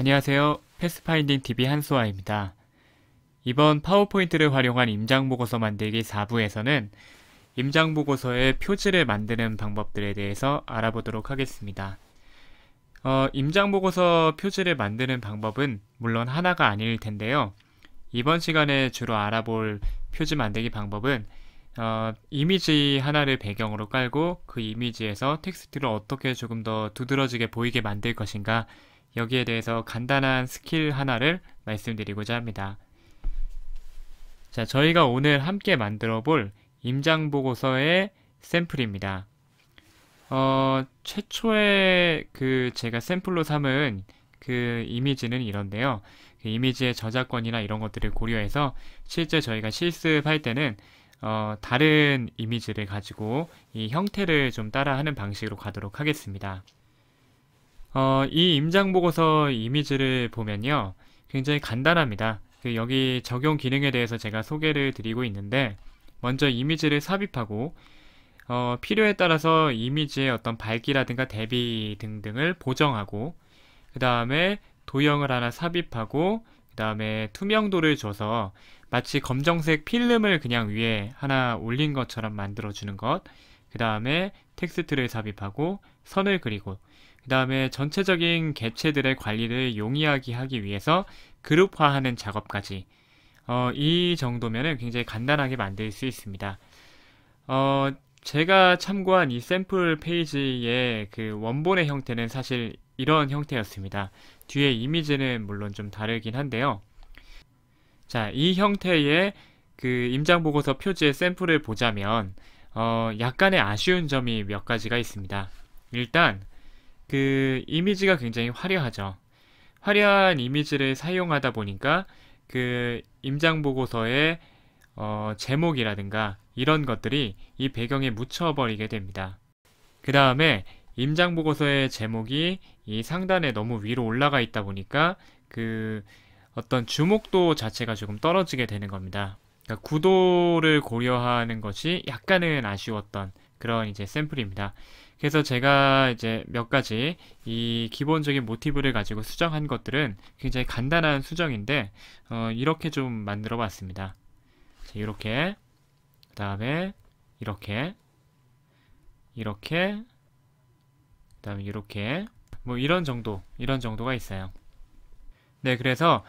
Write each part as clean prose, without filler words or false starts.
안녕하세요. 패스파인딩 TV 한수아입니다. 이번 파워포인트를 활용한 임장보고서 만들기 4부에서는 임장보고서의 표지를 만드는 방법들에 대해서 알아보도록 하겠습니다. 임장보고서 표지를 만드는 방법은 물론 하나가 아닐 텐데요. 이번 시간에 주로 알아볼 표지 만들기 방법은 이미지 하나를 배경으로 깔고 그 이미지에서 텍스트를 어떻게 조금 더 두드러지게 보이게 만들 것인가, 여기에 대해서 간단한 스킬 하나를 말씀드리고자 합니다. 자, 저희가 오늘 함께 만들어 볼 임장보고서의 샘플입니다. 최초에 제가 샘플로 삼은 그 이미지는 이런데요. 그 이미지의 저작권이나 이런 것들을 고려해서 실제 저희가 실습할 때는 다른 이미지를 가지고 이 형태를 좀 따라하는 방식으로 가도록 하겠습니다. 이 임장보고서 이미지를 보면요, 굉장히 간단합니다. 여기 적용 기능에 대해서 제가 소개를 드리고 있는데, 먼저 이미지를 삽입하고 필요에 따라서 이미지의 어떤 밝기라든가 대비 등등을 보정하고, 그 다음에 도형을 하나 삽입하고, 그 다음에 투명도를 줘서 마치 검정색 필름을 그냥 위에 하나 올린 것처럼 만들어주는 것, 그 다음에 텍스트를 삽입하고 선을 그리고, 그 다음에 전체적인 객체들의 관리를 용이하게 하기 위해서 그룹화하는 작업까지, 이 정도면은 굉장히 간단하게 만들 수 있습니다. 제가 참고한 이 샘플 페이지의 그 원본의 형태는 사실 이런 형태였습니다. 뒤에 이미지는 물론 좀 다르긴 한데요. 자, 이 형태의 그 임장보고서 표지의 샘플을 보자면 약간의 아쉬운 점이 몇 가지가 있습니다. 일단 그 이미지가 굉장히 화려하죠. 화려한 이미지를 사용하다 보니까 그 임장보고서의 제목이라든가 이런 것들이 이 배경에 묻혀버리게 됩니다. 그 다음에 임장보고서의 제목이 이 상단에 너무 위로 올라가 있다 보니까 그 어떤 주목도 자체가 조금 떨어지게 되는 겁니다. 그러니까 구도를 고려하는 것이 약간은 아쉬웠던 그런 이제 샘플입니다. 그래서 제가 이제 몇 가지 이 기본적인 모티브를 가지고 수정한 것들은 굉장히 간단한 수정인데 이렇게 좀 만들어 봤습니다. 이렇게, 그 다음에 이렇게, 그 다음에 이렇게, 뭐 이런 정도가 있어요. 네, 그래서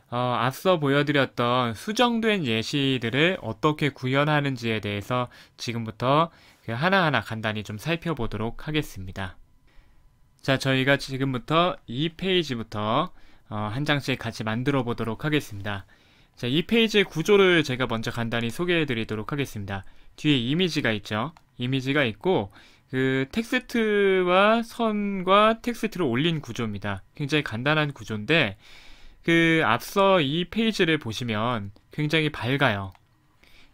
앞서 보여드렸던 수정된 예시들을 어떻게 구현하는지에 대해서 지금부터 하나하나 간단히 좀 살펴보도록 하겠습니다. 자, 저희가 지금부터 이 페이지부터 한 장씩 같이 만들어 보도록 하겠습니다. 자, 이 페이지의 구조를 제가 먼저 간단히 소개해 드리도록 하겠습니다. 뒤에 이미지가 있죠. 이미지가 있고 그 텍스트와 선과 텍스트를 올린 구조입니다. 굉장히 간단한 구조인데 그 앞서 이 페이지를 보시면 굉장히 밝아요.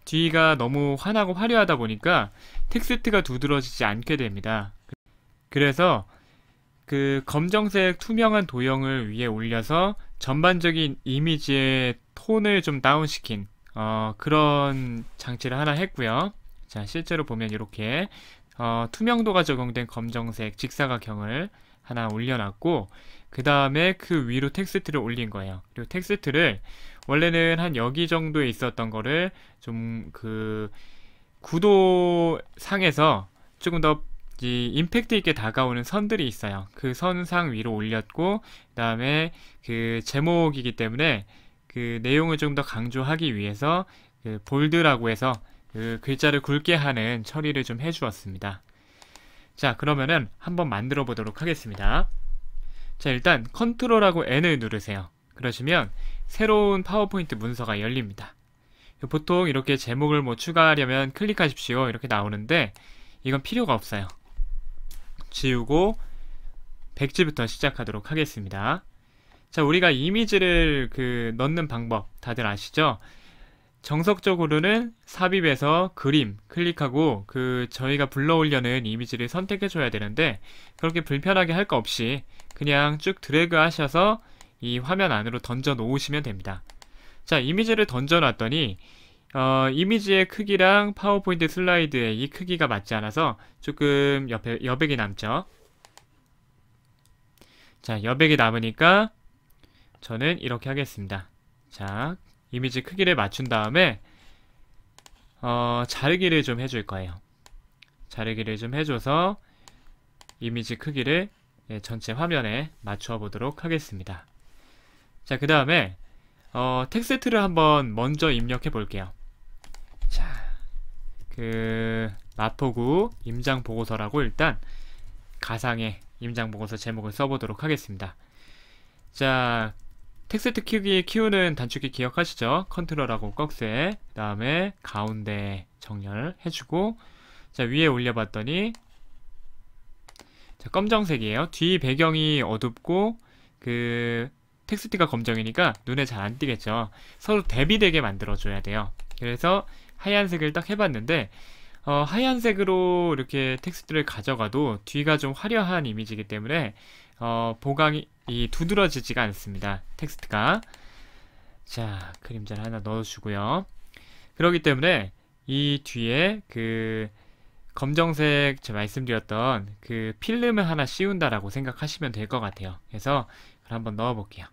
뒤가 너무 환하고 화려하다 보니까 텍스트가 두드러지지 않게 됩니다. 그래서 그 검정색 투명한 도형을 위에 올려서 전반적인 이미지의 톤을 좀 다운시킨 그런 장치를 하나 했고요. 자, 실제로 보면 이렇게 투명도가 적용된 검정색 직사각형을 하나 올려놨고, 그 다음에 그 위로 텍스트를 올린 거예요. 그리고 텍스트를 원래는 한 여기 정도에 있었던 거를 좀 그 구도상에서 조금 더 임팩트 있게 다가오는 선들이 있어요. 그 선상 위로 올렸고, 그 다음에 그 제목이기 때문에 그 내용을 좀 더 강조하기 위해서 그 볼드라고 해서 그 글자를 굵게 하는 처리를 좀 해주었습니다. 자, 그러면은 한번 만들어 보도록 하겠습니다. 자, 일단 컨트롤하고 N을 누르세요. 그러시면 새로운 파워포인트 문서가 열립니다. 보통 이렇게 제목을 뭐 추가하려면 클릭하십시오 이렇게 나오는데 이건 필요가 없어요. 지우고 백지부터 시작하도록 하겠습니다. 자, 우리가 이미지를 넣는 방법 다들 아시죠? 정석적으로는 삽입해서 그림 클릭하고 저희가 불러오려는 이미지를 선택해 줘야 되는데, 그렇게 불편하게 할 거 없이 그냥 쭉 드래그 하셔서 이 화면 안으로 던져 놓으시면 됩니다. 자, 이미지를 던져 놨더니 이미지의 크기랑 파워포인트 슬라이드의 이 크기가 맞지 않아서 조금 여백이 남죠. 자, 여백이 남으니까 저는 이렇게 하겠습니다. 자, 이미지 크기를 맞춘 다음에 자르기를 좀 해줄 거예요. 자르기를 좀 해줘서 이미지 크기를 전체 화면에 맞춰 보도록 하겠습니다. 자, 그 다음에 텍스트를 한번 먼저 입력해 볼게요. 자, 마포구 임장보고서라고 일단 가상의 임장보고서 제목을 써보도록 하겠습니다. 자, 텍스트 키우는 단축키 기억하시죠? 컨트롤하고 꺽쇠, 그 다음에 가운데 정렬해주고, 자, 위에 올려봤더니, 자, 검정색이에요. 뒤 배경이 어둡고, 텍스트가 검정이니까 눈에 잘 안 띄겠죠. 서로 대비되게 만들어줘야 돼요. 그래서 하얀색을 딱 해봤는데, 하얀색으로 이렇게 텍스트를 가져가도 뒤가 좀 화려한 이미지이기 때문에, 보강이 두드러지지가 않습니다. 텍스트가. 자, 그림자를 하나 넣어주고요. 그렇기 때문에 이 뒤에 검정색 제가 말씀드렸던 필름을 하나 씌운다라고 생각하시면 될 것 같아요. 그래서 그걸 한번 넣어볼게요.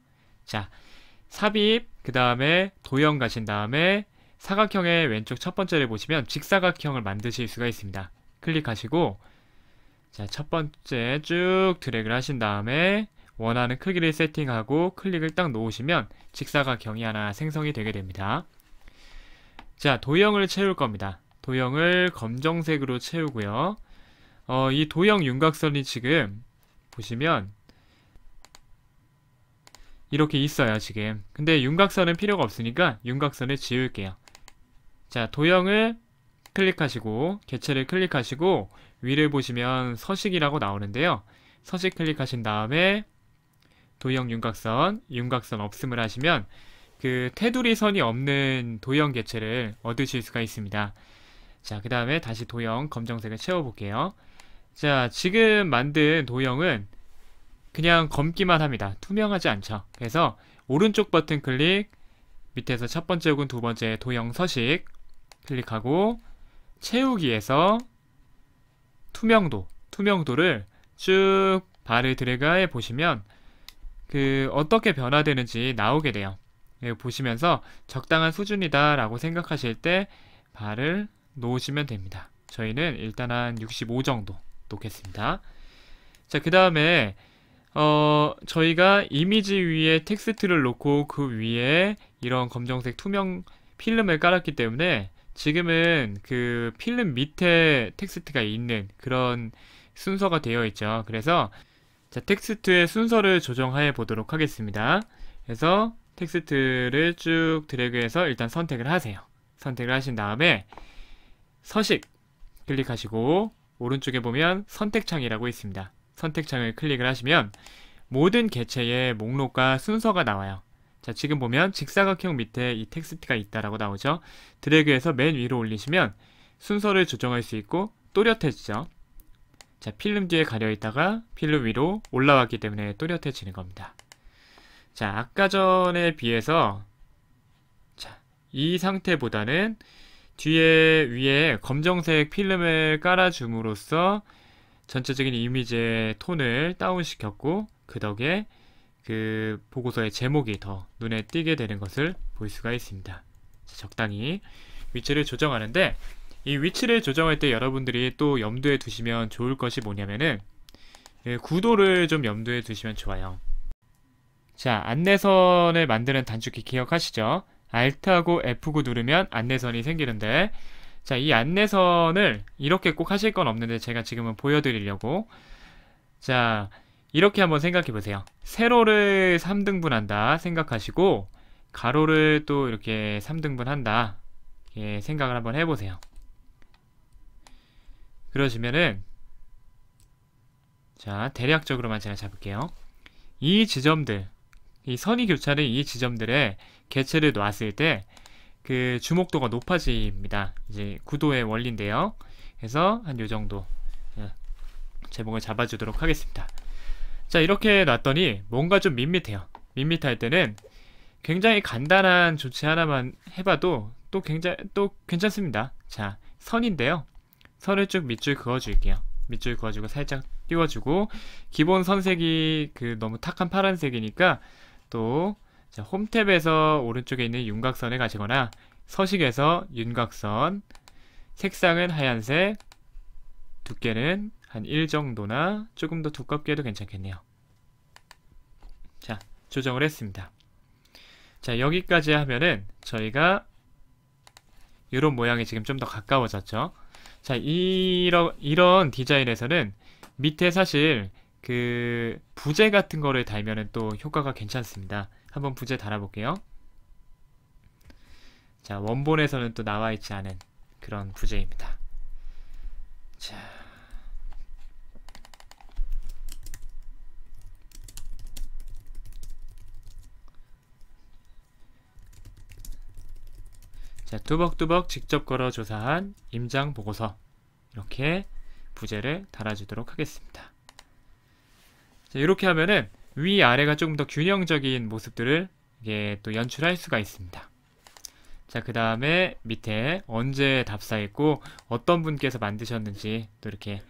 자, 삽입, 그 다음에 도형 가신 다음에 사각형의 왼쪽 첫 번째를 보시면 직사각형을 만드실 수가 있습니다. 클릭하시고, 자, 첫 번째 쭉 드래그를 하신 다음에 원하는 크기를 세팅하고 클릭을 딱 놓으시면 직사각형이 하나 생성이 되게 됩니다. 자, 도형을 채울 겁니다. 도형을 검정색으로 채우고요. 이 도형 윤곽선이 지금 보시면 이렇게 있어요, 지금. 근데 윤곽선은 필요가 없으니까 윤곽선을 지울게요. 자, 도형을 클릭하시고 개체를 클릭하시고 위를 보시면 서식이라고 나오는데요. 서식 클릭하신 다음에 도형 윤곽선 없음을 하시면 테두리 선이 없는 도형 개체를 얻으실 수가 있습니다. 자, 그 다음에 다시 도형 검정색을 채워볼게요. 자, 지금 만든 도형은 그냥 검기만 합니다. 투명하지 않죠. 그래서 오른쪽 버튼 클릭, 밑에서 첫 번째 혹은 두 번째 도형 서식 클릭하고 채우기에서 투명도를 쭉 바를 드래그해 보시면 어떻게 변화되는지 나오게 돼요. 보시면서 적당한 수준이다 라고 생각하실 때 바를 놓으시면 됩니다. 저희는 일단 한 65 정도 놓겠습니다. 자, 그 다음에 저희가 이미지 위에 텍스트를 놓고 그 위에 이런 검정색 투명 필름을 깔았기 때문에 지금은 필름 밑에 텍스트가 있는 그런 순서가 되어 있죠. 그래서 자, 텍스트의 순서를 조정해 보도록 하겠습니다. 그래서 텍스트를 쭉 드래그해서 일단 선택을 하세요. 선택을 하신 다음에 서식 클릭하시고 오른쪽에 보면 선택창이라고 있습니다. 선택창을 클릭을 하시면 모든 개체의 목록과 순서가 나와요. 자, 지금 보면 직사각형 밑에 이 텍스트가 있다라고 나오죠. 드래그해서 맨 위로 올리시면 순서를 조정할 수 있고 또렷해지죠. 자, 필름 뒤에 가려 있다가 필름 위로 올라왔기 때문에 또렷해지는 겁니다. 자, 아까 전에 비해서 자, 이 상태보다는 뒤에 위에 검정색 필름을 깔아줌으로써 전체적인 이미지의 톤을 다운시켰고 그 덕에 보고서의 제목이 더 눈에 띄게 되는 것을 볼 수가 있습니다. 자, 적당히 위치를 조정하는데 이 위치를 조정할 때 여러분들이 또 염두에 두시면 좋을 것이 뭐냐면은 구도를 좀 염두에 두시면 좋아요. 자, 안내선을 만드는 단축키 기억하시죠? Alt하고 F9 누르면 안내선이 생기는데 자, 이 안내선을 이렇게 꼭 하실 건 없는데 제가 지금은 보여드리려고 자, 이렇게 한번 생각해 보세요. 세로를 3등분 한다 생각하시고 가로를 또 이렇게 3등분 한다 이렇게 생각을 한번 해보세요. 그러시면은 자, 대략적으로만 제가 잡을게요. 이 지점들, 이 선이 교차는 이 지점들에 개체를 놨을 때 주목도가 높아집니다. 이제 구도의 원리인데요. 그래서 한 요 정도 제목을 잡아주도록 하겠습니다. 자, 이렇게 놨더니 뭔가 좀 밋밋해요. 밋밋할 때는 굉장히 간단한 조치 하나만 해봐도 또 괜찮습니다. 자, 선인데요. 선을 쭉 밑줄 그어줄게요. 밑줄 그어주고 살짝 띄워주고 기본 선색이 너무 탁한 파란색이니까 또 자, 홈 탭에서 오른쪽에 있는 윤곽선에 가시거나 서식에서 윤곽선, 색상은 하얀색, 두께는 한 1 정도나 조금 더 두껍게 해도 괜찮겠네요. 자, 조정을 했습니다. 자, 여기까지 하면은 저희가 이런 모양이 지금 좀 더 가까워졌죠. 자, 이런 디자인에서는 밑에 사실 그 부재 같은 거를 달면은 또 효과가 괜찮습니다. 한번 부재 달아볼게요. 자, 원본에서는 또 나와 있지 않은 그런 부재입니다. 자, 뚜벅뚜벅 직접 걸어 조사한 임장 보고서, 이렇게 부재를 달아주도록 하겠습니다. 자, 이렇게 하면은 위아래가 조금 더 균형적인 모습들을 이게 또 연출할 수가 있습니다. 자, 그 다음에 밑에 언제 답사했고 어떤 분께서 만드셨는지 또 이렇게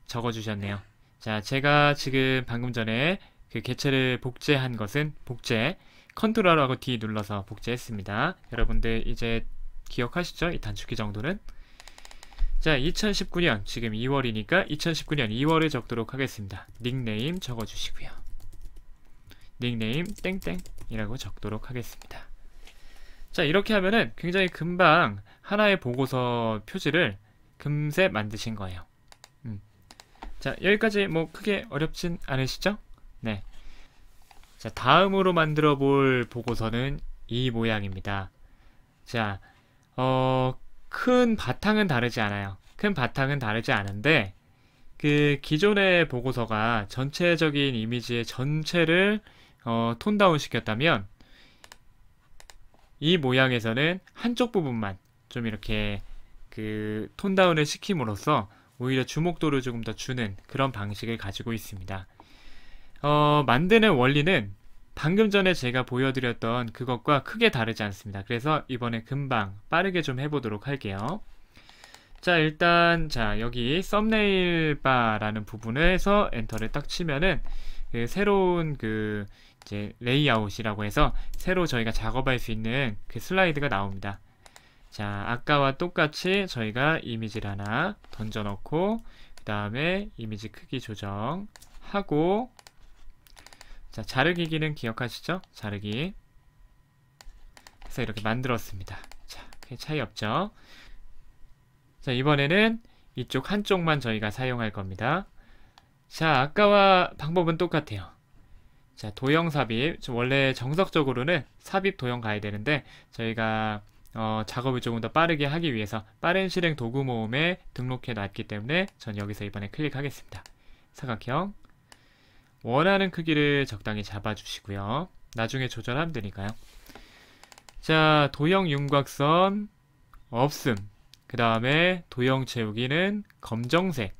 적어주셨네요. 자, 제가 지금 방금 전에 그 개체를 복제한 것은 복제, 컨트롤하고 D 눌러서 복제했습니다. 여러분들 이제 기억하시죠? 이 단축키 정도는. 자, 2019년 지금 2월이니까 2019년 2월을 적도록 하겠습니다. 닉네임 적어주시고요. 닉네임 땡땡이라고 적도록 하겠습니다. 자, 이렇게 하면은 굉장히 금방 하나의 보고서 표지를 금세 만드신 거예요. 자, 여기까지 뭐 크게 어렵진 않으시죠? 네. 자, 다음으로 만들어 볼 보고서는 이 모양입니다. 자, 큰 바탕은 다르지 않아요. 큰 바탕은 다르지 않은데 그 기존의 보고서가 전체적인 이미지의 전체를 톤다운 시켰다면 이 모양에서는 한쪽 부분만 좀 이렇게 그 톤다운을 시킴으로써 오히려 주목도를 조금 더 주는 그런 방식을 가지고 있습니다. 만드는 원리는 방금 전에 제가 보여드렸던 그것과 크게 다르지 않습니다. 그래서 이번에 금방 빠르게 좀 해보도록 할게요. 자, 일단 자, 여기 썸네일 바라는 부분에서 엔터를 딱 치면은 그 새로운 그 이제 레이아웃이라고 해서 새로 저희가 작업할 수 있는 그 슬라이드가 나옵니다. 자, 아까와 똑같이 저희가 이미지를 하나 던져 넣고 그 다음에 이미지 크기 조정하고, 자, 자르기 기능 기억하시죠? 자르기. 그래서 이렇게 만들었습니다. 자, 크게 차이 없죠? 자, 이번에는 이쪽 한쪽만 저희가 사용할 겁니다. 자, 아까와 방법은 똑같아요. 자, 도형 삽입. 원래 정석적으로는 삽입 도형 가야 되는데 저희가 작업을 조금 더 빠르게 하기 위해서 빠른 실행 도구 모음에 등록해 놨기 때문에 전 여기서 이번에 클릭하겠습니다. 사각형. 원하는 크기를 적당히 잡아주시고요. 나중에 조절하면 되니까요. 자, 도형 윤곽선 없음. 그 다음에 도형 채우기는 검정색.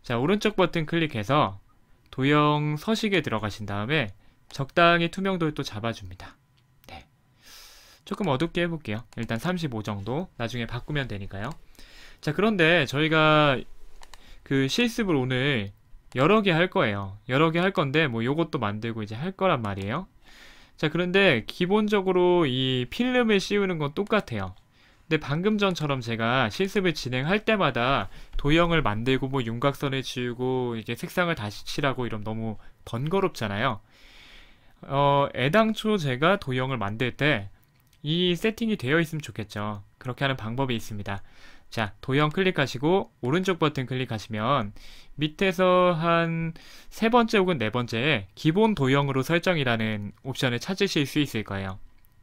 자, 오른쪽 버튼 클릭해서 도형 서식에 들어가신 다음에 적당히 투명도를 또 잡아줍니다. 네. 조금 어둡게 해볼게요. 일단 35 정도. 나중에 바꾸면 되니까요. 자, 그런데 저희가 그 실습을 오늘 여러 개 할 거예요. 여러 개 할 건데 뭐 요것도 만들고 이제 할 거란 말이에요. 자, 그런데 기본적으로 이 필름을 씌우는 건 똑같아요. 근데 방금 전처럼 제가 실습을 진행할 때마다 도형을 만들고 뭐 윤곽선을 지우고 이게 색상을 다시 칠하고 이러면 너무 번거롭잖아요. 애당초 제가 도형을 만들 때 이 세팅이 되어 있으면 좋겠죠. 그렇게 하는 방법이 있습니다. 자, 도형 클릭하시고 오른쪽 버튼 클릭하시면 밑에서 한 세 번째 혹은 네 번째에 기본 도형으로 설정이라는 옵션을 찾으실 수 있을 거예요.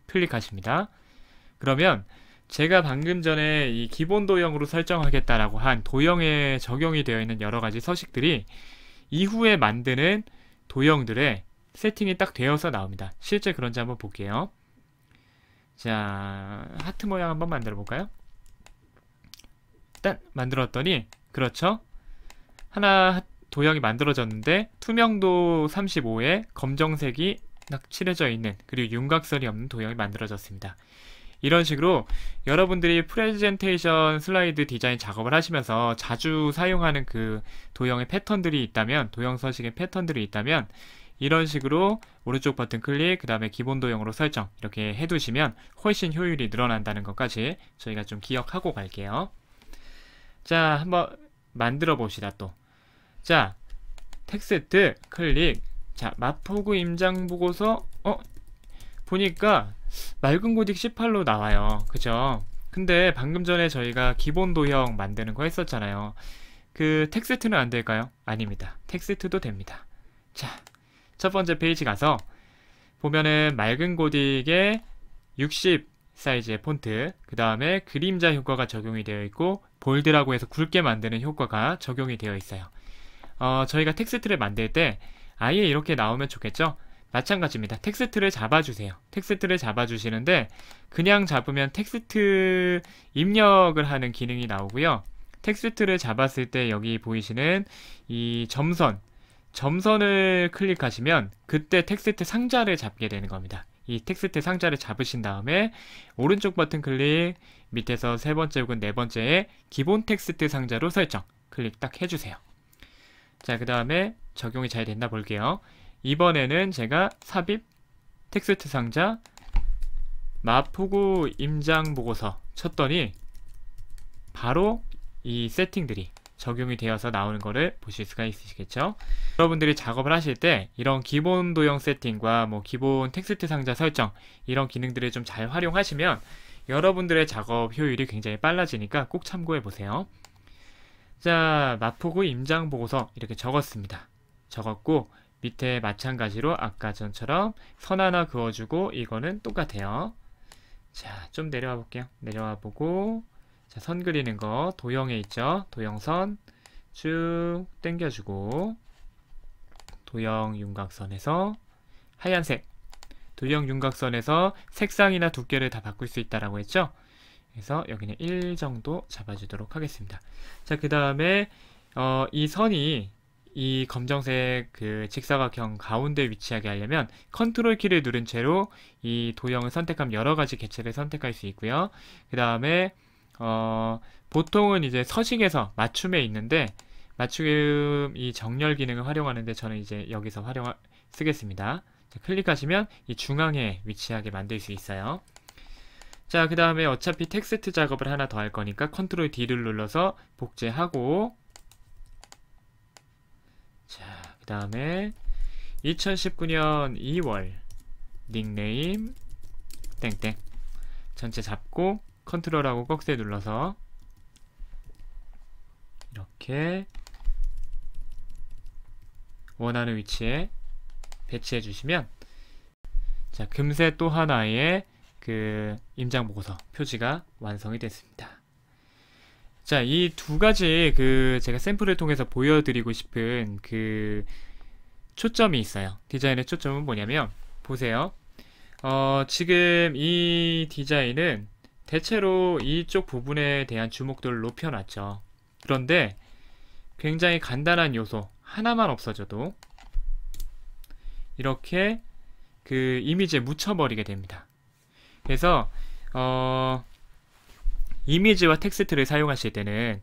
클릭하십니다. 그러면 제가 방금 전에 이 기본 도형으로 설정하겠다라고 한 도형에 적용이 되어 있는 여러 가지 서식들이 이후에 만드는 도형들의 세팅이 딱 되어서 나옵니다. 실제 그런지 한번 볼게요. 자, 하트 모양 한번 만들어 볼까요? 일단 만들었더니 그렇죠? 하나 도형이 만들어졌는데 투명도 35에 검정색이 딱 칠해져 있는, 그리고 윤곽선이 없는 도형이 만들어졌습니다. 이런 식으로 여러분들이 프레젠테이션 슬라이드 디자인 작업을 하시면서 자주 사용하는 그 도형의 패턴들이 있다면, 도형 서식의 패턴들이 있다면 이런 식으로 오른쪽 버튼 클릭, 그 다음에 기본 도형으로 설정 이렇게 해두시면 훨씬 효율이 늘어난다는 것까지 저희가 좀 기억하고 갈게요. 자, 한번 만들어 봅시다. 또 자, 텍스트 클릭. 자, 마포구 임장보고서 보니까 맑은 고딕 18로 나와요. 그죠? 근데 방금 전에 저희가 기본 도형 만드는 거 했었잖아요. 그 텍스트는 안 될까요? 아닙니다. 텍스트도 됩니다. 자, 첫 번째 페이지 가서 보면은 맑은 고딕에 60 사이즈의 폰트, 그 다음에 그림자 효과가 적용이 되어 있고 볼드라고 해서 굵게 만드는 효과가 적용이 되어 있어요. 저희가 텍스트를 만들 때 아예 이렇게 나오면 좋겠죠? 마찬가지입니다. 텍스트를 잡아주세요. 텍스트를 잡아주시는데 그냥 잡으면 텍스트 입력을 하는 기능이 나오고요. 텍스트를 잡았을 때 여기 보이시는 이 점선을 클릭하시면 그때 텍스트 상자를 잡게 되는 겁니다. 이 텍스트 상자를 잡으신 다음에 오른쪽 버튼 클릭, 밑에서 세 번째 혹은 네 번째에 기본 텍스트 상자로 설정 클릭 딱 해주세요. 자, 그 다음에 적용이 잘 됐나 볼게요. 이번에는 제가 삽입 텍스트 상자 마포구 임장 보고서 쳤더니 바로 이 세팅들이 적용이 되어서 나오는 거를 보실 수가 있으시겠죠. 여러분들이 작업을 하실 때 이런 기본 도형 세팅과 뭐 기본 텍스트 상자 설정 이런 기능들을 좀 잘 활용하시면 여러분들의 작업 효율이 굉장히 빨라지니까 꼭 참고해 보세요. 자, 마포구 임장 보고서 이렇게 적었습니다. 적었고 밑에 마찬가지로 아까 전처럼 선 하나 그어주고 이거는 똑같아요. 자, 좀 내려와 볼게요. 내려와 보고 자, 선 그리는 거 도형에 있죠. 도형선 쭉 당겨주고 도형 윤곽선에서 하얀색 도형 윤곽선에서 색상이나 두께를 다 바꿀 수 있다라고 했죠. 그래서 여기는 1 정도 잡아주도록 하겠습니다. 자, 그 다음에 이 선이 이 검정색 그 직사각형 가운데 위치하게 하려면 컨트롤 키를 누른 채로 이 도형을 선택하면 여러 가지 개체를 선택할 수 있고요. 그 다음에 보통은 이제 서식에서 맞춤에 있는데 맞춤 이 정렬 기능을 활용하는데 저는 이제 여기서 쓰겠습니다. 자, 클릭하시면 이 중앙에 위치하게 만들 수 있어요. 자, 그 다음에 어차피 텍스트 작업을 하나 더 할 거니까 컨트롤 D를 눌러서 복제하고 자, 그 다음에 2019년 2월 닉네임 땡땡 전체 잡고 컨트롤하고 꺽쇠 눌러서 이렇게 원하는 위치에 배치해 주시면 자, 금세 또 하나의 그 임장 보고서 표지가 완성이 됐습니다. 자, 이 두 가지 그 제가 샘플을 통해서 보여드리고 싶은 그 초점이 있어요. 디자인의 초점은 뭐냐면 보세요. 지금 이 디자인은 대체로 이쪽 부분에 대한 주목도를 높여놨죠. 그런데 굉장히 간단한 요소 하나만 없어져도 이렇게 그 이미지에 묻혀버리게 됩니다. 그래서 이미지와 텍스트를 사용하실 때는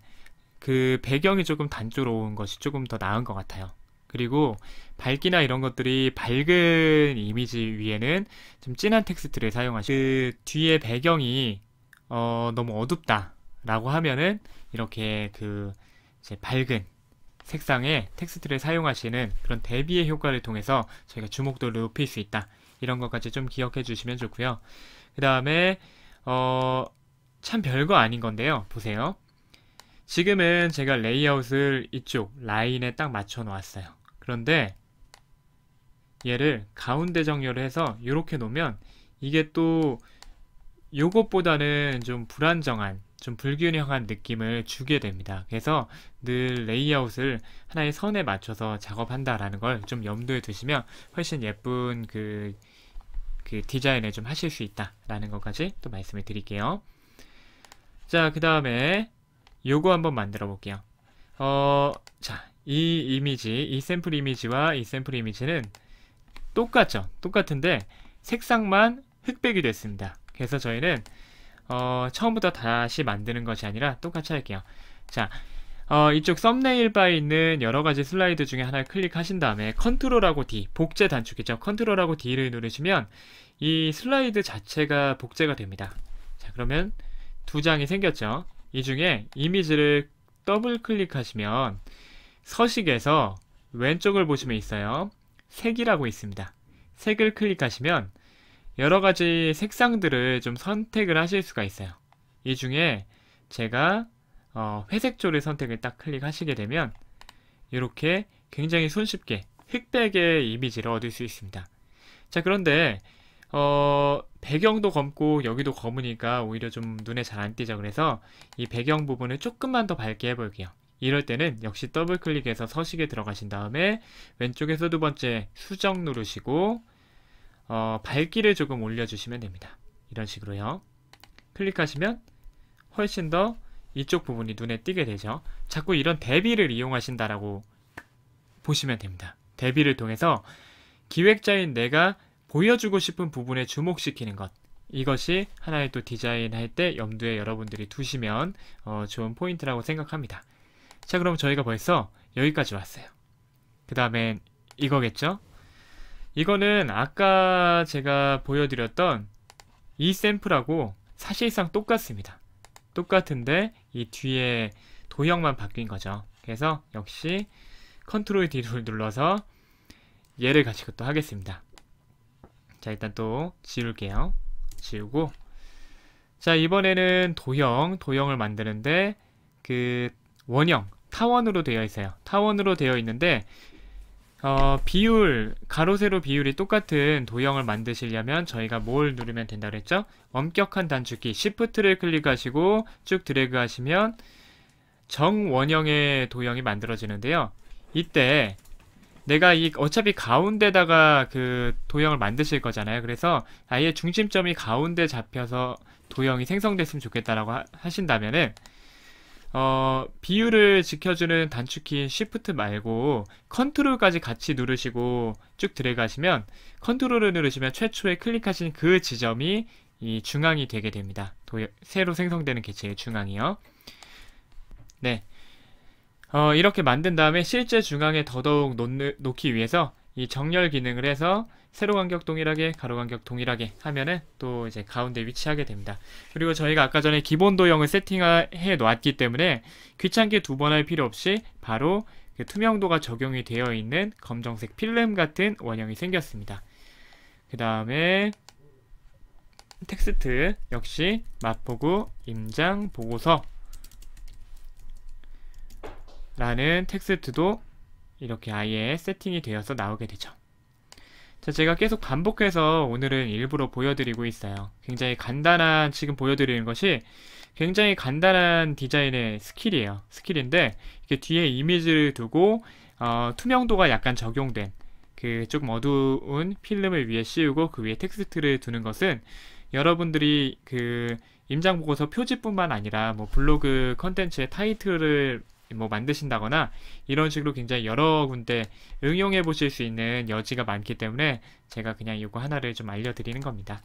그 배경이 조금 단조로운 것이 조금 더 나은 것 같아요. 그리고 밝기나 이런 것들이 밝은 이미지 위에는 좀 진한 텍스트를 사용하시고 그 뒤에 배경이 너무 어둡다 라고 하면은 이렇게 그 이제 밝은 색상의 텍스트를 사용하시는 그런 대비의 효과를 통해서 저희가 주목도를 높일 수 있다. 이런 것까지 좀 기억해 주시면 좋고요. 그 다음에 참 별거 아닌 건데요. 보세요. 지금은 제가 레이아웃을 이쪽 라인에 딱 맞춰 놓았어요. 그런데 얘를 가운데 정렬을 해서 이렇게 놓으면 이게 또 요것보다는 좀 불안정한 좀 불균형한 느낌을 주게 됩니다. 그래서 늘 레이아웃을 하나의 선에 맞춰서 작업한다라는 걸 좀 염두에 두시면 훨씬 예쁜 그 디자인을 좀 하실 수 있다라는 것까지 또 말씀을 드릴게요. 자, 그 다음에 요거 한번 만들어 볼게요. 자, 이 이미지, 이 샘플 이미지와 이 샘플 이미지는 똑같죠? 똑같은데 색상만 흑백이 됐습니다. 그래서 저희는 처음부터 다시 만드는 것이 아니라 똑같이 할게요. 자, 이쪽 썸네일 바에 있는 여러가지 슬라이드 중에 하나를 클릭하신 다음에 컨트롤하고 D, 복제 단축키죠. 컨트롤하고 D를 누르시면 이 슬라이드 자체가 복제가 됩니다. 자, 그러면 두 장이 생겼죠. 이 중에 이미지를 더블 클릭하시면 서식에서 왼쪽을 보시면 있어요. 색이라고 있습니다. 색을 클릭하시면 여러가지 색상들을 좀 선택을 하실 수가 있어요. 이 중에 제가 회색조를 선택을 딱 클릭하시게 되면 이렇게 굉장히 손쉽게 흑백의 이미지를 얻을 수 있습니다. 자, 그런데 배경도 검고 여기도 검으니까 오히려 좀 눈에 잘 안 띄죠. 그래서 이 배경 부분을 조금만 더 밝게 해볼게요. 이럴 때는 역시 더블 클릭해서 서식에 들어가신 다음에 왼쪽에서 두 번째 수정 누르시고 밝기를 조금 올려주시면 됩니다. 이런 식으로요. 클릭하시면 훨씬 더 이쪽 부분이 눈에 띄게 되죠. 자꾸 이런 대비를 이용하신다라고 보시면 됩니다. 대비를 통해서 기획자인 내가 보여주고 싶은 부분에 주목시키는 것, 이것이 하나의 또 디자인할 때 염두에 여러분들이 두시면 좋은 포인트라고 생각합니다. 자, 그럼 저희가 벌써 여기까지 왔어요. 그 다음엔 이거겠죠? 이거는 아까 제가 보여드렸던 이 샘플하고 사실상 똑같습니다. 똑같은데 이 뒤에 도형만 바뀐 거죠. 그래서 역시 컨트롤 D를 눌러서 얘를 가지고 또 하겠습니다. 자, 일단 또 지울게요. 지우고, 자, 이번에는 도형을 만드는데 그 원형 타원으로 되어 있어요. 타원으로 되어 있는데 비율, 가로 세로 비율이 똑같은 도형을 만드시려면 저희가 뭘 누르면 된다 그랬죠? 엄격한 단축키 Shift를 클릭하시고 쭉 드래그 하시면 정원형의 도형이 만들어지는데요. 이때 내가 어차피 가운데다가 그 도형을 만드실 거잖아요. 그래서 아예 중심점이 가운데 잡혀서 도형이 생성됐으면 좋겠다라고 하신다면은 비율을 지켜주는 단축키 Shift 말고 컨트롤까지 같이 누르시고 쭉 드래그 하시면, 컨트롤을 누르시면 최초에 클릭하신 그 지점이 이 중앙이 되게 됩니다. 새로 생성되는 개체의 중앙이요. 네. 이렇게 만든 다음에 실제 중앙에 더더욱 놓기 위해서 이 정렬 기능을 해서 세로 간격 동일하게, 가로 간격 동일하게 하면은 또 이제 가운데 위치하게 됩니다. 그리고 저희가 아까 전에 기본 도형을 세팅해 놓았기 때문에 귀찮게 두 번 할 필요 없이 바로 그 투명도가 적용이 되어 있는 검정색 필름 같은 원형이 생겼습니다. 그 다음에 텍스트 역시 맛보고 임장 보고서 라는 텍스트도 이렇게 아예 세팅이 되어서 나오게 되죠. 자, 제가 계속 반복해서 오늘은 일부러 보여드리고 있어요. 굉장히 간단한, 지금 보여드리는 것이 굉장히 간단한 디자인의 스킬이에요. 스킬인데 이렇게 뒤에 이미지를 두고 투명도가 약간 적용된 그 조금 어두운 필름을 위에 씌우고 그 위에 텍스트를 두는 것은 여러분들이 그 임장보고서 표지뿐만 아니라 뭐 블로그 컨텐츠의 타이틀을 뭐 만드신다거나 이런 식으로 굉장히 여러 군데 응용해 보실 수 있는 여지가 많기 때문에 제가 그냥 이거 하나를 좀 알려드리는 겁니다.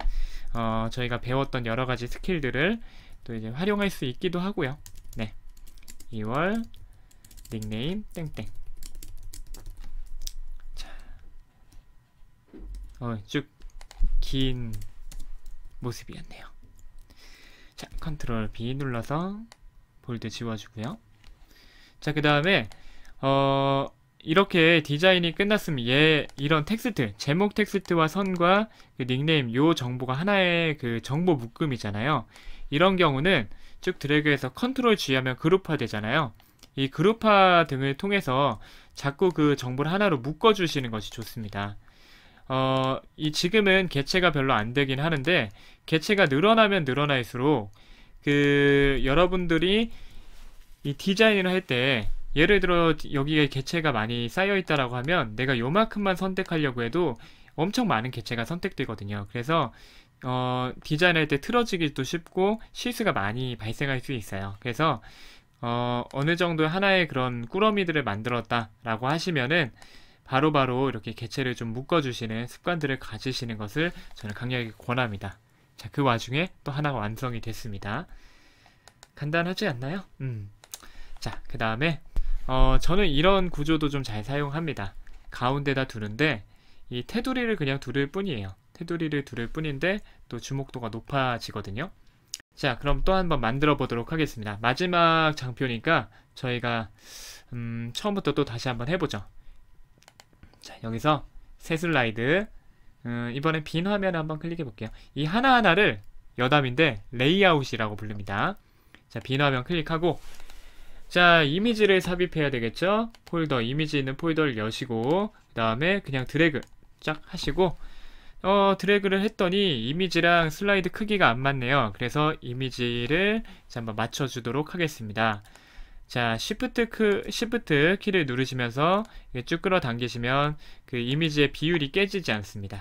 저희가 배웠던 여러 가지 스킬들을 또 이제 활용할 수 있기도 하고요. 네, 2월 닉네임 땡땡. 자, 쭉 긴 모습이었네요. 자, 컨트롤 B 눌러서 볼드 지워주고요. 자, 그 다음에 이렇게 디자인이 끝났으면 이런 텍스트, 제목 텍스트와 선과 그 닉네임 요 정보가 하나의 그 정보 묶음이잖아요. 이런 경우는 쭉 드래그해서 컨트롤 G 하면 그룹화 되잖아요. 이 그룹화 등을 통해서 자꾸 그 정보를 하나로 묶어 주시는 것이 좋습니다. 지금은 개체가 별로 안 되긴 하는데 개체가 늘어나면 늘어날수록 그 여러분들이 이 디자인을 할 때 예를 들어 여기에 개체가 많이 쌓여 있다라고 하면 내가 요만큼만 선택하려고 해도 엄청 많은 개체가 선택되거든요. 그래서 디자인할 때 틀어지기도 쉽고 실수가 많이 발생할 수 있어요. 그래서 어느 정도 하나의 그런 꾸러미들을 만들었다라고 하시면은 바로바로 이렇게 개체를 좀 묶어주시는 습관들을 가지시는 것을 저는 강력하게 권합니다. 자, 그 와중에 또 하나가 완성이 됐습니다. 간단하지 않나요? 자, 그 다음에 저는 이런 구조도 좀 잘 사용합니다. 가운데다 두는데 이 테두리를 그냥 두를 뿐이에요. 테두리를 두를 뿐인데 또 주목도가 높아지거든요. 자, 그럼 또 한번 만들어 보도록 하겠습니다. 마지막 장표니까 저희가 처음부터 또 다시 한번 해보죠. 자, 여기서 새 슬라이드, 이번엔 빈 화면을 한번 클릭해 볼게요. 이 하나하나를 여담인데 레이아웃이라고 부릅니다. 자, 빈 화면 클릭하고, 자, 이미지를 삽입해야 되겠죠. 폴더, 이미지 있는 폴더를 여시고, 그 다음에 그냥 드래그 쫙 하시고, 드래그를 했더니 이미지랑 슬라이드 크기가 안 맞네요. 그래서 이미지를 한번 맞춰주도록 하겠습니다. 자, Shift 키를 누르시면서 쭉 끌어당기시면 그 이미지의 비율이 깨지지 않습니다.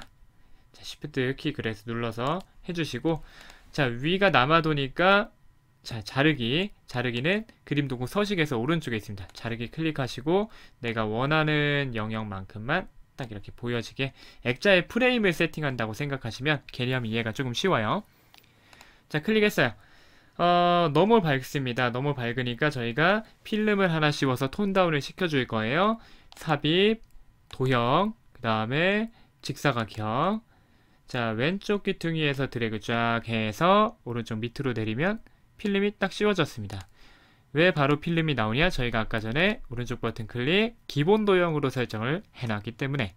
자, Shift 키 그래서 눌러서 해주시고, 자, 위가 남아도니까, 자, 자르기는 그림 도구 서식에서 오른쪽에 있습니다. 자르기 클릭하시고 내가 원하는 영역만큼만 딱 이렇게 보여지게 액자의 프레임을 세팅한다고 생각하시면 개념 이해가 조금 쉬워요. 자, 클릭했어요. 너무 밝습니다. 너무 밝으니까 저희가 필름을 하나 씌워서 톤 다운을 시켜줄 거예요. 삽입, 도형, 그 다음에 직사각형. 자, 왼쪽 귀퉁이에서 드래그 쫙 해서 오른쪽 밑으로 내리면 필름이 딱 씌워졌습니다. 왜 바로 필름이 나오냐? 저희가 아까 전에 오른쪽 버튼 클릭, 기본 도형으로 설정을 해놨기 때문에.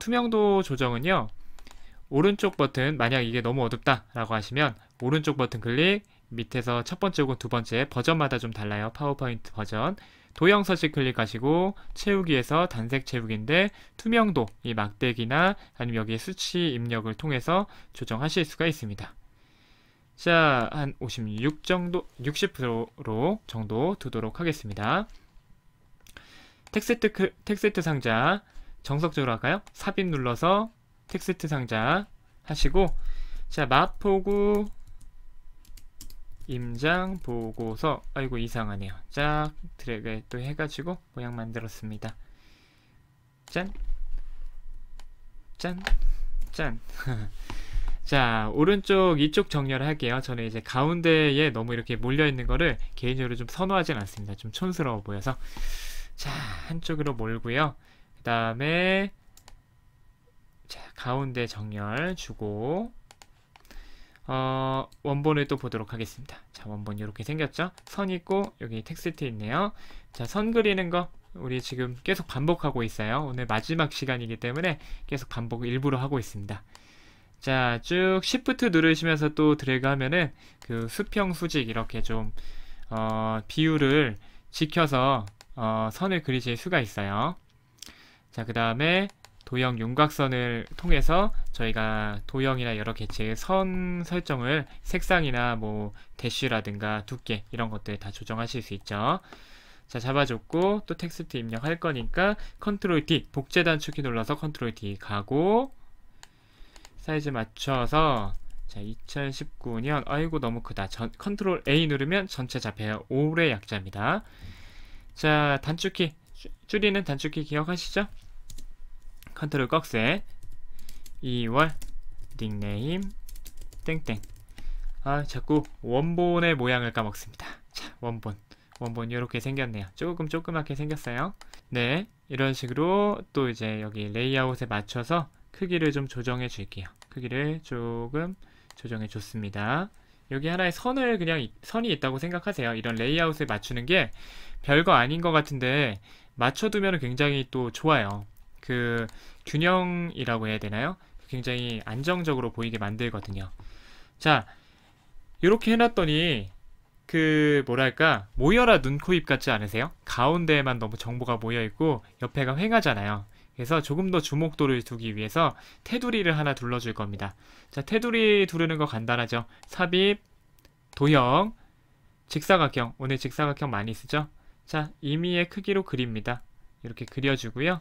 투명도 조정은요, 오른쪽 버튼, 만약 이게 너무 어둡다 라고 하시면 오른쪽 버튼 클릭, 밑에서 첫 번째 혹은 두 번째 버전마다 좀 달라요. 파워포인트 버전. 도형 서식 클릭하시고 채우기에서 단색 채우기인데 투명도, 이 막대기나 아니면 여기에 수치 입력을 통해서 조정하실 수가 있습니다. 자, 한 56 정도, 60% 정도 두도록 하겠습니다. 텍스트 상자 정석적으로 할까요? 삽입 눌러서 텍스트 상자 하시고, 자, 마포구 임장 보고서, 아이고 이상하네요. 쫙 드래그 또 해가지고 모양 만들었습니다. 짠, 짠, 짠. 자, 오른쪽 이쪽 정렬을 할게요. 저는 이제 가운데에 너무 이렇게 몰려있는 거를 개인적으로 좀 선호하진 않습니다. 좀 촌스러워 보여서. 자, 한쪽으로 몰고요. 그 다음에 자, 가운데 정렬 주고 원본을 또 보도록 하겠습니다. 자, 원본 이렇게 생겼죠? 선 있고 여기 텍스트 있네요. 자, 선 그리는 거 우리 지금 계속 반복하고 있어요. 오늘 마지막 시간이기 때문에 계속 반복 일부러 하고 있습니다. 자, 쭉 Shift 누르시면서 또 드래그 하면은 그 수평 수직 이렇게 좀 비율을 지켜서 선을 그리실 수가 있어요. 자, 그 다음에 도형 윤곽선을 통해서 저희가 도형이나 여러 개체의 선 설정을 색상이나 뭐 대쉬라든가 두께 이런 것들 다 조정하실 수 있죠. 자, 잡아줬고 또 텍스트 입력할 거니까 컨트롤 D, 복제 단축키 눌러서 컨트롤 D 가고 사이즈 맞춰서 자, 2019년 아이고 너무 크다. 컨트롤 A 누르면 전체 잡혀요. 5의 약자입니다. 자, 단축키 줄이는 단축키 기억하시죠? 컨트롤 꺽쇠 2월 닉네임 땡땡. 아, 자꾸 원본의 모양을 까먹습니다. 자, 원본 이렇게 생겼네요. 조그맣게 생겼어요. 네, 이런 식으로 또 이제 여기 레이아웃에 맞춰서 크기를 좀 조정해 줄게요. 크기를 조금 조정해 줬습니다. 여기 하나의 선이 있다고 생각하세요. 이런 레이아웃에 맞추는 게 별거 아닌 것 같은데 맞춰두면 굉장히 또 좋아요. 그 균형이라고 해야 되나요? 굉장히 안정적으로 보이게 만들거든요. 자, 이렇게 해놨더니 그 뭐랄까 모여라 눈, 코, 입 같지 않으세요? 가운데에만 너무 정보가 모여있고 옆에가 휑하잖아요. 그래서 조금 더 주목도를 두기 위해서 테두리를 하나 둘러줄 겁니다. 자, 테두리 두르는 거 간단하죠. 삽입, 도형, 직사각형. 오늘 직사각형 많이 쓰죠? 자, 임의의 크기로 그립니다. 이렇게 그려주고요.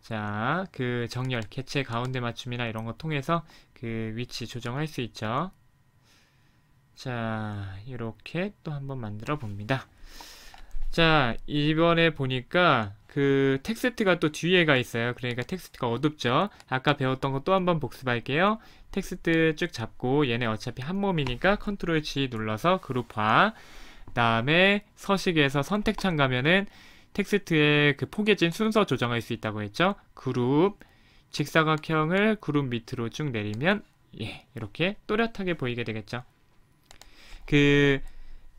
자, 그 정렬, 개체 가운데 맞춤이나 이런 거 통해서 그 위치 조정할 수 있죠. 자, 이렇게 또 한번 만들어 봅니다. 자, 이번에 보니까 그 텍스트가 또 뒤에가 있어요. 그러니까 텍스트가 어둡죠. 아까 배웠던 거 또 한번 복습할게요. 텍스트 쭉 잡고 얘네 어차피 한 몸이니까 컨트롤 G 눌러서 그룹화. 다음에 서식에서 선택창 가면은 텍스트의 그 포개진 순서 조정할 수 있다고 했죠. 그룹, 직사각형을 그룹 밑으로 쭉 내리면 이렇게 또렷하게 보이게 되겠죠. 그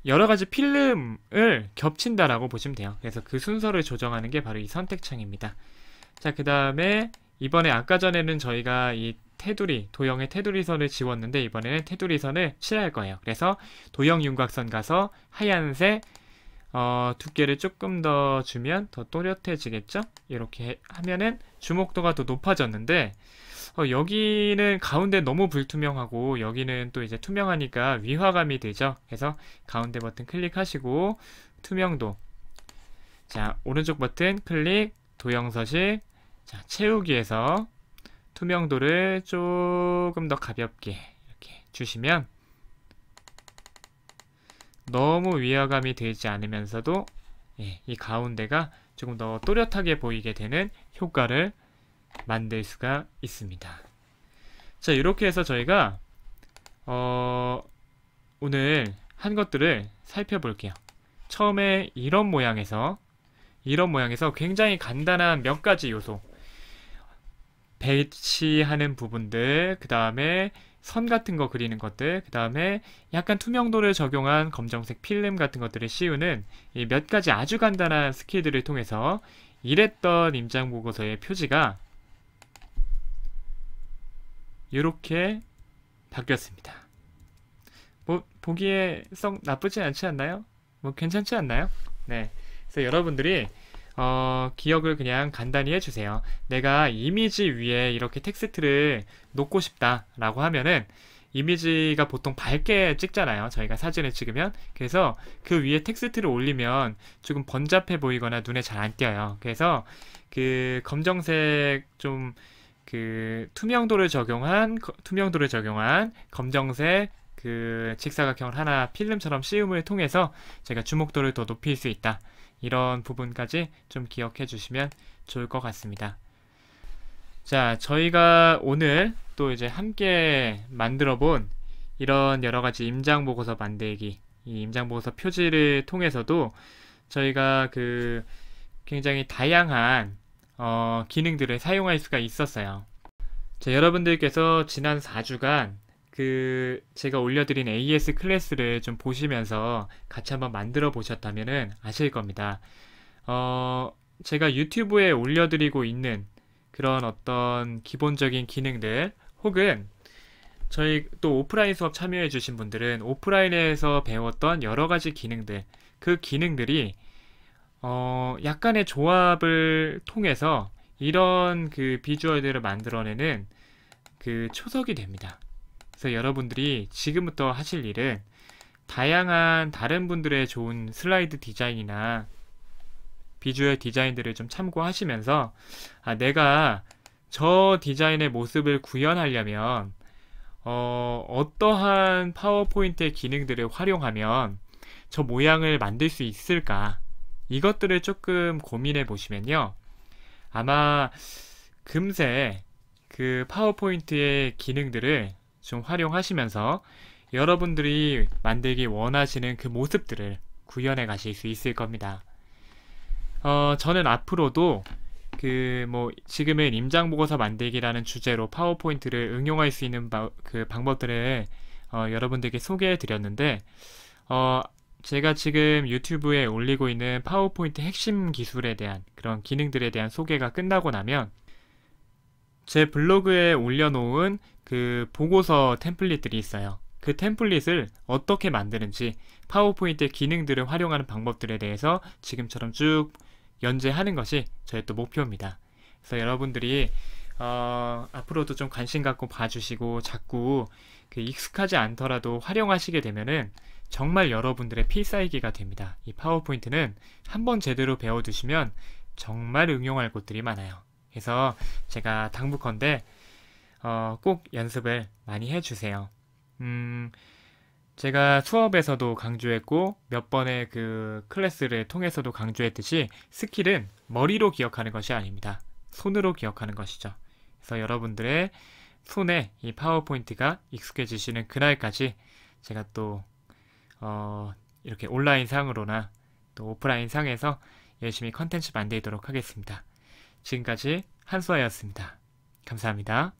여러 가지 필름을 겹친다라고 보시면 돼요. 그래서 그 순서를 조정하는 게 바로 이 선택창입니다. 자, 그 다음에 이번에 아까 전에는 저희가 이 테두리, 도형의 테두리 선을 지웠는데 이번에는 테두리 선을 칠할 거예요. 그래서 도형 윤곽선 가서 하얀색 두께를 조금 더 주면 더 또렷해지겠죠? 이렇게 하면은 주목도가 더 높아졌는데 여기는 가운데 너무 불투명하고 여기는 또 이제 투명하니까 위화감이 되죠. 그래서 가운데 버튼 클릭하시고 투명도, 자 오른쪽 버튼 클릭, 도형 서식, 자 채우기에서 투명도를 조금 더 가볍게 이렇게 주시면 너무 위화감이 되지 않으면서도 이 가운데가 조금 더 또렷하게 보이게 되는 효과를 만들 수가 있습니다. 자, 이렇게 해서 저희가 오늘 한 것들을 살펴볼게요. 처음에 이런 모양에서 굉장히 간단한 몇 가지 요소, 배치하는 부분들, 그 다음에 선 같은 거 그리는 것들, 그 다음에 약간 투명도를 적용한 검정색 필름 같은 것들을 씌우는 이 몇 가지 아주 간단한 스킬들을 통해서 이랬던 임장보고서의 표지가 이렇게 바뀌었습니다. 뭐 보기에 썩 나쁘지 않지 않나요? 뭐 괜찮지 않나요? 네, 그래서 여러분들이 기억을 그냥 간단히 해주세요. 내가 이미지 위에 이렇게 텍스트를 놓고 싶다 라고 하면은 이미지가 보통 밝게 찍잖아요. 저희가 사진을 찍으면. 그래서 그 위에 텍스트를 올리면 조금 번잡해 보이거나 눈에 잘 안 띄어요. 그래서 그 검정색 좀 그 투명도를 적용한 검정색 그 직사각형을 하나 필름처럼 씌움을 통해서 제가 주목도를 더 높일 수 있다. 이런 부분까지 좀 기억해 주시면 좋을 것 같습니다. 자, 저희가 오늘 또 이제 함께 만들어 본 이런 여러 가지 임장보고서 만들기, 이 임장보고서 표지를 통해서도 저희가 그 굉장히 다양한 기능들을 사용할 수가 있었어요. 자, 여러분들께서 지난 4주간 그 제가 올려드린 AS 클래스를 좀 보시면서 같이 한번 만들어 보셨다면은 아실 겁니다. 제가 유튜브에 올려드리고 있는 그런 어떤 기본적인 기능들, 혹은 저희 또 오프라인 수업 참여해 주신 분들은 오프라인에서 배웠던 여러 가지 기능들, 그 기능들이 약간의 조합을 통해서 이런 그 비주얼들을 만들어내는 그 초석이 됩니다. 그래서 여러분들이 지금부터 하실 일은 다양한 다른 분들의 좋은 슬라이드 디자인이나 비주얼 디자인들을 좀 참고하시면서 내가 저 디자인의 모습을 구현하려면 어떠한 파워포인트의 기능들을 활용하면 저 모양을 만들 수 있을까, 이것들을 조금 고민해 보시면요, 아마 금세 그 파워포인트의 기능들을 좀 활용하시면서 여러분들이 만들기 원하시는 그 모습들을 구현해 가실 수 있을 겁니다. 저는 앞으로도 지금은 임장보고서 만들기라는 주제로 파워포인트를 응용할 수 있는 그 방법들을 여러분들께 소개해 드렸는데, 제가 지금 유튜브에 올리고 있는 파워포인트 핵심 기술에 대한 그런 기능들에 대한 소개가 끝나고 나면 제 블로그에 올려놓은 그 보고서 템플릿들이 있어요. 그 템플릿을 어떻게 만드는지, 파워포인트의 기능들을 활용하는 방법들에 대해서 지금처럼 쭉 연재하는 것이 저의 또 목표입니다. 그래서 여러분들이 앞으로도 좀 관심 갖고 봐주시고 자꾸 그 익숙하지 않더라도 활용하시게 되면은 정말 여러분들의 필살기가 됩니다. 이 파워포인트는 한번 제대로 배워두시면 정말 응용할 곳들이 많아요. 그래서 제가 당부컨대 꼭 연습을 많이 해주세요. 제가 수업에서도 강조했고 몇 번의 그 클래스를 통해서도 강조했듯이 스킬은 머리로 기억하는 것이 아닙니다. 손으로 기억하는 것이죠. 그래서 여러분들의 손에 이 파워포인트가 익숙해지시는 그날까지 제가 또 이렇게 온라인 상으로나 또 오프라인 상에서 열심히 컨텐츠 만들도록 하겠습니다. 지금까지 한수아였습니다. 감사합니다.